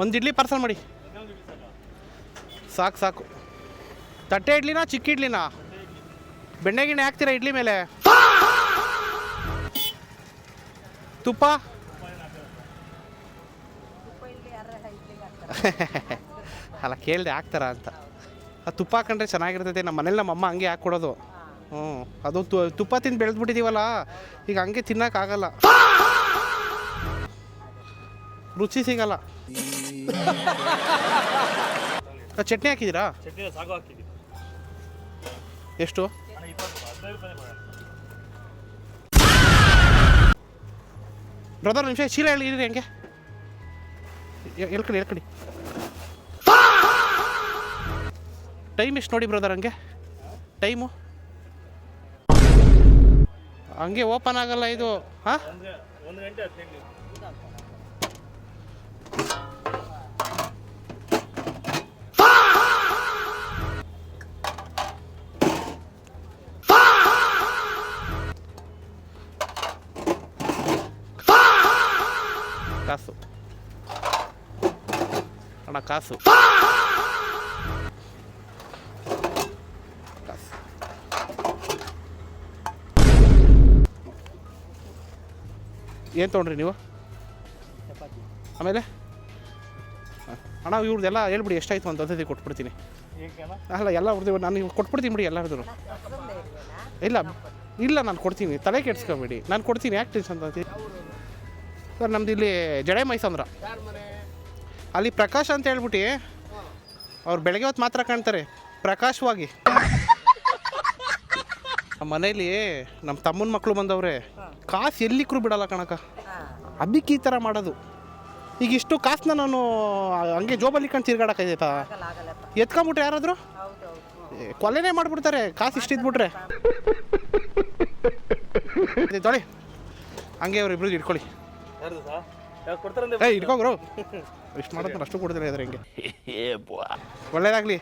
ಒಂದು ಇಡ್ಲಿ ಪಾರ್ಸಲ್ ಮಾಡಿ. ಸಾಕು ಸಾಕು. ತಟ್ಟೆ ಇಡ್ಲಿನಾ ಚಿಕ್ಕ ಇಡ್ಲಿನಾ? ಬೆಣ್ಣೆ ಗಿಣ್ಣೆ ಹಾಕ್ತೀರಾ ಇಡ್ಲಿ ಮೇಲೆ? ತುಪ್ಪ ಅಲ್ಲ ಕೇಳಿದೆ ಹಾಕ್ತಾರ ಅಂತ. ಅದು ತುಪ್ಪ ಹಾಕೊಂಡ್ರೆ ಚೆನ್ನಾಗಿರ್ತೈತೆ. ನಮ್ಮ ಮನೇಲಿ ನಮ್ಮಮ್ಮ ಹಂಗೆ ಹಾಕ್ಕೊಡೋದು. ಅದು ತುಪ್ಪ ತಿಂದು ಬೆಳೆದ್ಬಿಟ್ಟಿದ್ದೀವಲ್ಲ, ಈಗ ಹಂಗೆ ತಿನ್ನೋಕ್ಕಾಗಲ್ಲ, ರುಚಿ ಸಿಗಲ್ಲ. ಚಟ್ನಿ ಹಾಕಿದ್ದೀರಾ? ಎಷ್ಟು? ಬ್ರದರ್ ನಿಮಿಷ ಚೀಲ ಹೇಳಿರಿ ಹೆಂಗೆ ಹೇಳ್ಕಡಿ. ಟೈಮ್ ಎಷ್ಟು ನೋಡಿ ಬ್ರದರ್, ಹಂಗೆ ಟೈಮು ಹಂಗೆ ಓಪನ್ ಆಗಲ್ಲ ಇದು. ಹಾಂ, ಕಾಸು ಅಣ್ಣ, ಕಾಸು ಏನು ತೊಗೊಂಡ್ರಿ ನೀವು? ಆಮೇಲೆ ಅಣ್ಣ ಇವ್ರದ್ದೆಲ್ಲ ಹೇಳ್ಬಿಡಿ ಎಷ್ಟಾಯ್ತು ಅಂತ ಅದೇ ಕೊಟ್ಬಿಡ್ತೀನಿ. ಅಲ್ಲ ಎಲ್ಲ ಅವ್ರದ್ದು ನಾನು ಕೊಟ್ಬಿಡ್ತೀನಿ ಬಿಡಿ ಎಲ್ಲರದ್ದು. ಇಲ್ಲ ಇಲ್ಲ ನಾನು ಕೊಡ್ತೀನಿ, ತಲೆ ಕೆಡ್ಸ್ಕೊಬೇಡಿ, ನಾನು ಕೊಡ್ತೀನಿ. ಯಾಕೆ ಟೆನ್ಷನ್ ಅಂತ ಸರ್? ನಮ್ದು ಇಲ್ಲಿ ಜಡೆ ಮೈಸಂದ್ರ, ಅಲ್ಲಿ ಪ್ರಕಾಶ್ ಅಂತ ಹೇಳ್ಬಿಟ್ಟು ಅವ್ರು ಬೆಳಗ್ಗೆ ಹೊತ್ತು ಮಾತ್ರ ಕಾಣ್ತಾರೆ ಪ್ರಕಾಶವಾಗಿ. ನಮ್ಮ ಮನೇಲಿ ನಮ್ಮ ತಮ್ಮನ ಮಕ್ಕಳು ಬಂದವ್ರೆ, ಕಾಸು ಎಲ್ಲಿಕ್ರು ಬಿಡಲ್ಲ ಕಣಕ. ಅದಕ್ಕೆ ಈ ಥರ ಮಾಡೋದು. ಈಗ ಇಷ್ಟು ಕಾಸನ್ನ ನಾನು ಹಂಗೆ ಜೋಬಲ್ಲಿ ಕಂಡು ತಿರ್ಗಾಡಕ್ಕಾಯ್ತಾ? ಎತ್ಕೊಂಬಿಟ್ರೆ ಯಾರಾದರೂ ಕೊಲೆನೇ ಮಾಡಿಬಿಡ್ತಾರೆ ಕಾಸು ಇಷ್ಟಿದ್ಬಿಟ್ರೆ. ತೊಳಿ ಹಂಗೆ ಅವ್ರು ಇಬ್ರಿಗೆ ಇಟ್ಕೊಳ್ಳಿ. ಇಟ್ಕೋಗ್ರು, ಇಷ್ಟು ಮಾಡೋದು ಅಷ್ಟು ಕೊಡ್ತಾರೆ ಅದ್ರ. ಹಿಂಗೆ ಒಳ್ಳೇದಾಗಲಿ.